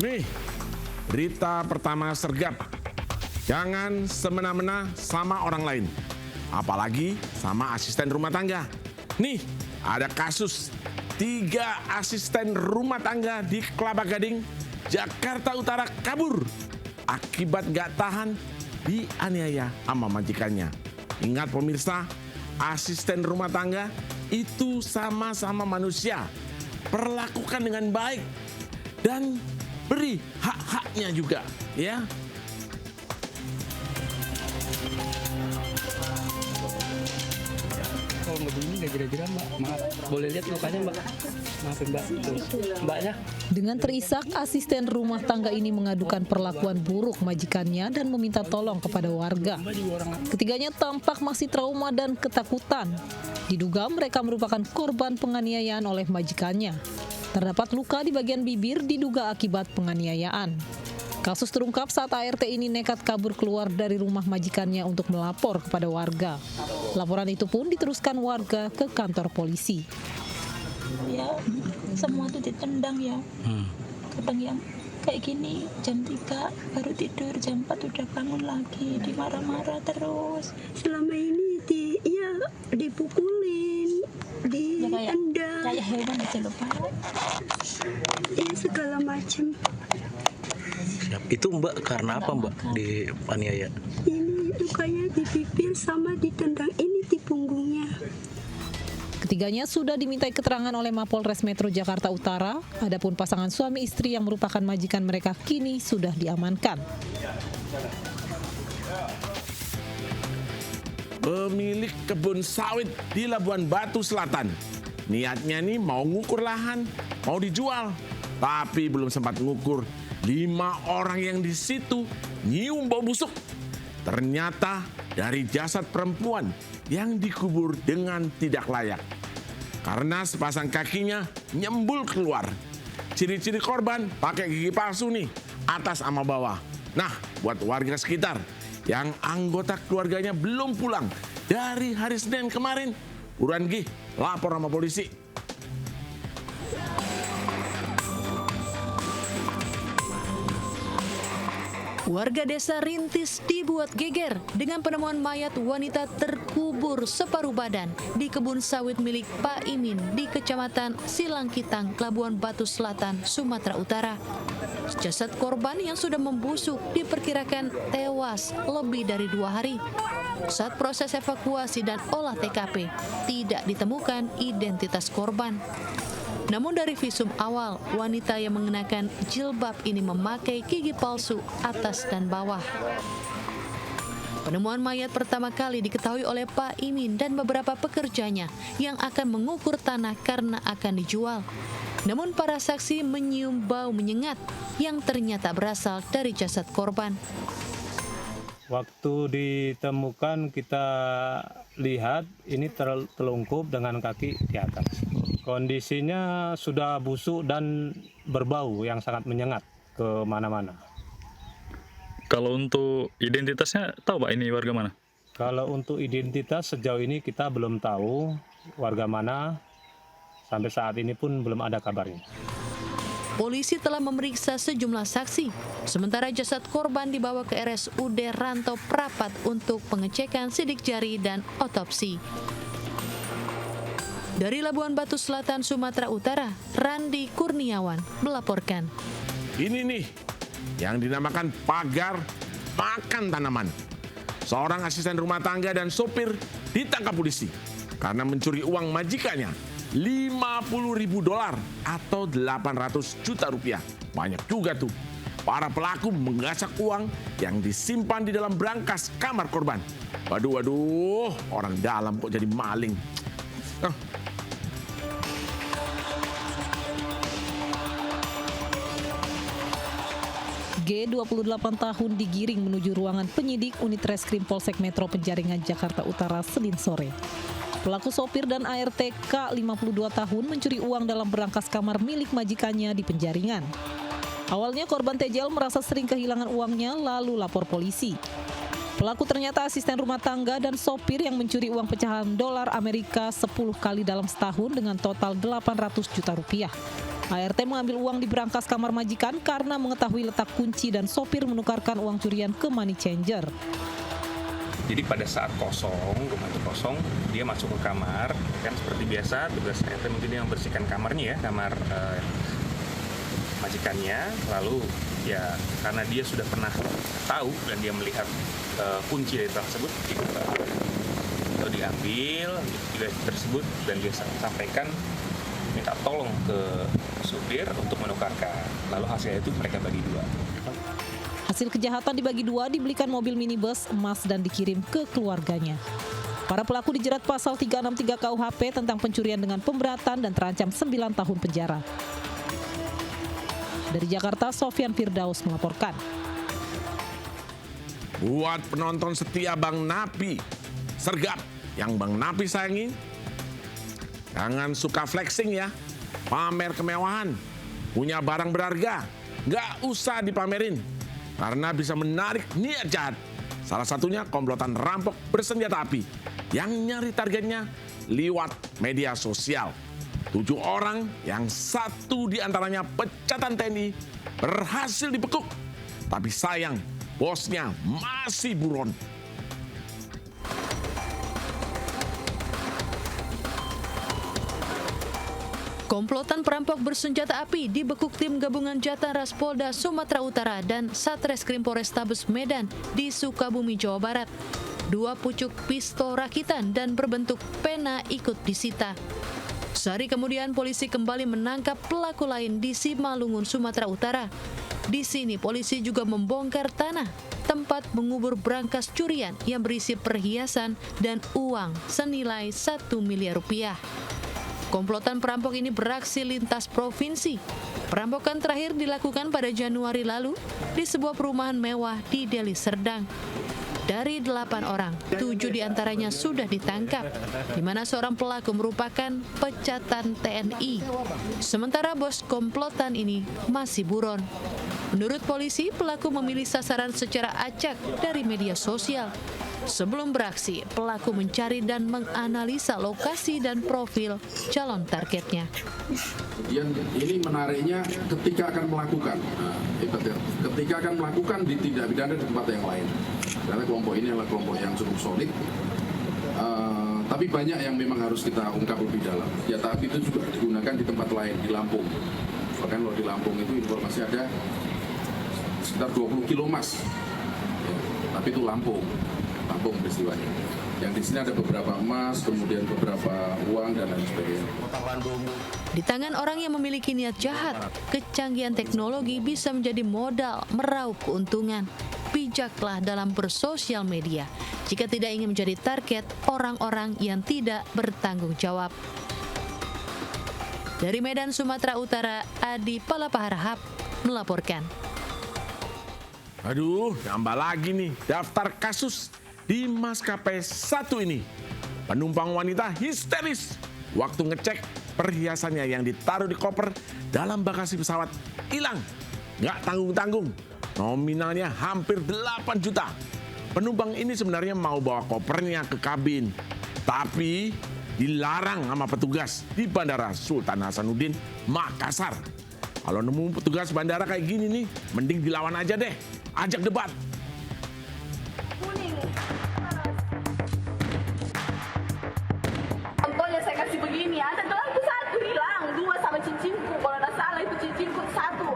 Nih, berita pertama sergap. Jangan semena-mena sama orang lain, apalagi sama asisten rumah tangga. Nih, ada kasus 3 asisten rumah tangga di Kelapa Gading, Jakarta Utara kabur akibat gak tahan dianiaya sama majikannya. Ingat pemirsa, asisten rumah tangga itu sama-sama manusia. Perlakukan dengan baik dan beri hak-haknya juga, ya. Kalau nggak begini nggak kira-kira Mbak, maaf, boleh lihat mukanya Mbak, maafin Mbak, tuh Mbaknya. Dengan terisak, asisten rumah tangga ini mengadukan perlakuan buruk majikannya dan meminta tolong kepada warga. Ketiganya tampak masih trauma dan ketakutan. Diduga mereka merupakan korban penganiayaan oleh majikannya. Terdapat luka di bagian bibir diduga akibat penganiayaan. Kasus terungkap saat ART ini nekat kabur keluar dari rumah majikannya untuk melapor kepada warga. Laporan itu pun diteruskan warga ke kantor polisi. Ya, semua itu ditendang ya. Kadang yang kayak gini jam 3 baru tidur, jam 4 udah bangun lagi, dimarah-marah terus. Selama ini dipukulin, Ya, ditendang, kayak hewan aja loh Pak. ya segala macam. Itu Mbak karena apa Mbak dianiaya? Ini lukanya di bibir sama ditendang ini di punggungnya. Ketiganya sudah dimintai keterangan oleh Mapolres Metro Jakarta Utara. Adapun pasangan suami istri yang merupakan majikan mereka kini sudah diamankan. Pemilik kebun sawit di Labuan Batu Selatan. Niatnya nih mau ngukur lahan, mau dijual. Tapi belum sempat ngukur, 5 orang yang di situ nyium bau busuk. Ternyata dari jasad perempuan yang dikubur dengan tidak layak. Karena sepasang kakinya nyembul keluar. Ciri-ciri korban pakai gigi palsu nih, atas sama bawah. Nah, buat warga sekitar yang anggota keluarganya belum pulang dari hari Senin kemarin, buruan gih, lapor sama polisi. Warga desa Rintis dibuat geger dengan penemuan mayat wanita terkubur separuh badan di kebun sawit milik Pak Imin di Kecamatan Silangkitang, Labuan Batu Selatan, Sumatera Utara. Jasad korban yang sudah membusuk diperkirakan tewas lebih dari 2 hari. Saat proses evakuasi dan olah TKP, tidak ditemukan identitas korban. Namun dari visum awal, wanita yang mengenakan jilbab ini memakai gigi palsu atas dan bawah. Penemuan mayat pertama kali diketahui oleh Pak Imin dan beberapa pekerjanya yang akan mengukur tanah karena akan dijual. Namun para saksi menyium bau menyengat yang ternyata berasal dari jasad korban. Waktu ditemukan kita lihat ini terlungkup dengan kaki di atas. Kondisinya sudah busuk dan berbau yang sangat menyengat ke mana-mana. Kalau untuk identitasnya tahu Pak ini warga mana? Kalau untuk identitas sejauh ini kita belum tahu warga mana. Sampai saat ini pun belum ada kabarnya. Polisi telah memeriksa sejumlah saksi. Sementara jasad korban dibawa ke RSUD Ranto Prapat untuk pengecekan sidik jari dan otopsi. Dari Labuan Batu Selatan, Sumatera Utara, Randi Kurniawan melaporkan. Ini nih yang dinamakan pagar makan tanaman. Seorang asisten rumah tangga dan sopir ditangkap polisi karena mencuri uang majikannya $50.000 atau 800 juta rupiah. Banyak juga tuh. Para pelaku menggasak uang yang disimpan di dalam brankas kamar korban. Waduh, orang dalam kok jadi maling. G, 28 tahun, digiring menuju ruangan penyidik unit Reskrim Polsek Metro Penjaringan, Jakarta Utara, Senin sore. Pelaku sopir dan ART K, 52 tahun, mencuri uang dalam berangkas kamar milik majikannya di Penjaringan. Awalnya korban Tejal merasa sering kehilangan uangnya, lalu lapor polisi. Pelaku ternyata asisten rumah tangga dan sopir yang mencuri uang pecahan dolar Amerika 10 kali dalam setahun dengan total 800 juta rupiah. ART mengambil uang di berangkas kamar majikan karena mengetahui letak kunci dan sopir menukarkan uang curian ke money changer. Jadi pada saat kosong, rumah itu kosong, dia masuk ke kamar, kan seperti biasa, tugas ART mungkin dia membersihkan kamarnya ya, kamar majikannya. Lalu ya karena dia sudah pernah tahu dan dia melihat kunci dari tersebut, atau diambil di tersebut dan dia sampaikan minta tolong ke supir untuk menukarkan. Lalu hasilnya itu mereka bagi dua. Hasil kejahatan dibagi dua, dibelikan mobil minibus emas dan dikirim ke keluarganya. Para pelaku dijerat pasal 363 KUHP tentang pencurian dengan pemberatan dan terancam 9 tahun penjara. Dari Jakarta, Sofyan Firdaus melaporkan. Buat penonton setia Bang Napi, sergap yang Bang Napi sayangi, jangan suka flexing ya, pamer kemewahan, punya barang berharga, nggak usah dipamerin, karena bisa menarik niat jahat. Salah satunya komplotan rampok bersenjata api yang nyari targetnya lewat media sosial. 7 orang yang 1 diantaranya pecatan TNI berhasil dibekuk. Tapi sayang, bosnya masih buron. Komplotan perampok bersenjata api dibekuk tim gabungan Jataras Polda Sumatera Utara dan Satreskrim Polrestabes Medan di Sukabumi, Jawa Barat. 2 pucuk pistol rakitan dan berbentuk pena ikut disita. Sehari kemudian polisi kembali menangkap pelaku lain di Simalungun, Sumatera Utara. Di sini polisi juga membongkar tanah tempat mengubur berangkas curian yang berisi perhiasan dan uang senilai 1 miliar rupiah. Komplotan perampok ini beraksi lintas provinsi. Perampokan terakhir dilakukan pada Januari lalu di sebuah perumahan mewah di Deli Serdang. Dari 8 orang, 7 diantaranya sudah ditangkap, di mana seorang pelaku merupakan pecatan TNI. Sementara bos komplotan ini masih buron. Menurut polisi, pelaku memilih sasaran secara acak dari media sosial. Sebelum beraksi, pelaku mencari dan menganalisa lokasi dan profil calon targetnya. Kemudian ini menariknya ketika akan melakukan, ketika akan melakukan di tindak pidana di tempat yang lain. Karena kelompok ini adalah kelompok yang cukup solid, tapi banyak yang memang harus kita ungkap lebih dalam. Senjata api itu juga digunakan di tempat lain, di Lampung. Bahkan kalau di Lampung itu informasi ada sekitar 20 kilo emas, ya, tapi itu Lampung peristiwanya. Yang di sini ada beberapa emas, kemudian beberapa uang dan lain sebagainya. Di tangan orang yang memiliki niat jahat, kecanggihan teknologi bisa menjadi modal meraup keuntungan. Bijaklah dalam bersosial media jika tidak ingin menjadi target orang-orang yang tidak bertanggung jawab. Dari Medan, Sumatera Utara, Adi Palapaharahap melaporkan. Aduh, nambah lagi nih daftar kasus di maskapai 1 ini. Penumpang wanita histeris waktu ngecek perhiasannya yang ditaruh di koper dalam bagasi pesawat hilang. Nggak tanggung-tanggung, nominalnya hampir 8 juta. Penumpang ini sebenarnya mau bawa kopernya ke kabin, tapi dilarang sama petugas di Bandara Sultan Hasanuddin, Makassar. Kalau nemu petugas bandara kayak gini nih, mending dilawan aja deh, ajak debat. Contohnya saya kasih begini, ada gelamku 1 hilang, 2 sama cincinku, kalau ada salah itu cincinku 1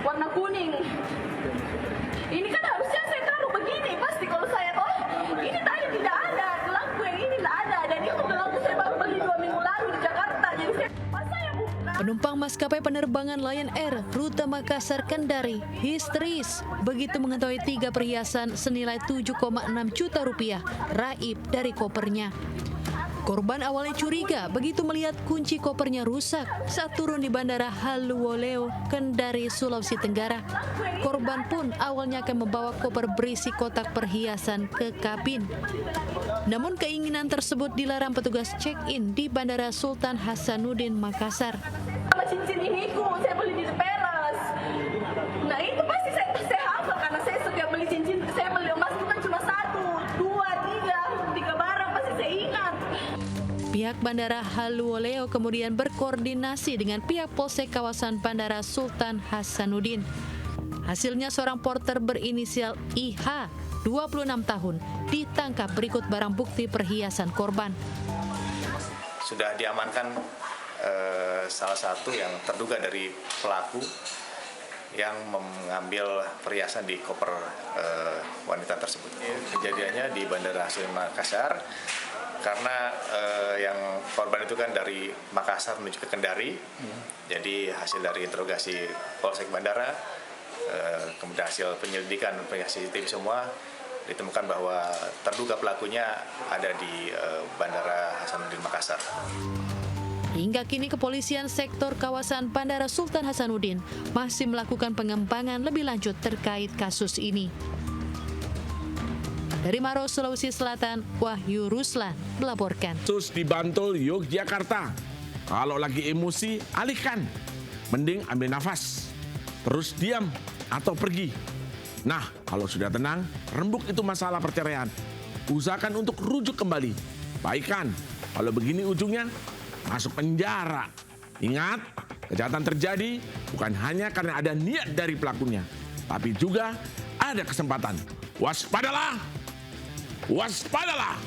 warna kuning. Ini kan harusnya saya taruh begini, pasti kalau saya ini tadi tidak ada, gelamku yang ini tidak ada, dan itu gelamku saya baru beli 2 minggu lalu di Jakarta, jadi saya buka. Penumpang maskapai penerbangan Lion Air rute Makassar Kendari histeris begitu mengetahui 3 perhiasan senilai 7,6 juta rupiah raib dari kopernya. Korban awalnya curiga begitu melihat kunci kopernya rusak saat turun di Bandara Haluoleo, Kendari, Sulawesi Tenggara. Korban pun awalnya akan membawa koper berisi kotak perhiasan ke kabin. Namun keinginan tersebut dilarang petugas check-in di Bandara Sultan Hasanuddin, Makassar. Sama cincin ini saya beli di Peras. Nah itu pasti saya hafal karena saya setiap beli cincin, saya beli emas itu kan cuma 1, 2, 3 barang pasti saya ingat. Pihak Bandara Haluoleo kemudian berkoordinasi dengan pihak Polsek kawasan Bandara Sultan Hasanuddin. Hasilnya seorang porter berinisial IH, 26 tahun, ditangkap berikut barang bukti perhiasan korban. Sudah diamankan salah satu yang terduga dari pelaku yang mengambil perhiasan di koper wanita tersebut. Kejadiannya di Bandara Hasanuddin Makassar, karena yang korban itu kan dari Makassar menuju ke Kendari. Jadi hasil dari interogasi Polsek Bandara, kemudian hasil penyelidikan CCTV semua, ditemukan bahwa terduga pelakunya ada di Bandara Hasanuddin Makassar. Hingga kini kepolisian sektor kawasan Bandara Sultan Hasanuddin masih melakukan pengembangan lebih lanjut terkait kasus ini. Dari Maros, Sulawesi Selatan, Wahyu Ruslan melaporkan. Kasus di Bantul, Yogyakarta. Kalau lagi emosi, alihkan. Mending ambil nafas. Terus diam atau pergi. Nah, kalau sudah tenang, rembuk itu masalah perceraian. Usahakan untuk rujuk kembali. Baikan. Kalau begini ujungnya, masuk penjara. Ingat, kejahatan terjadi bukan hanya karena ada niat dari pelakunya, tapi juga ada kesempatan. Waspadalah! Waspadalah!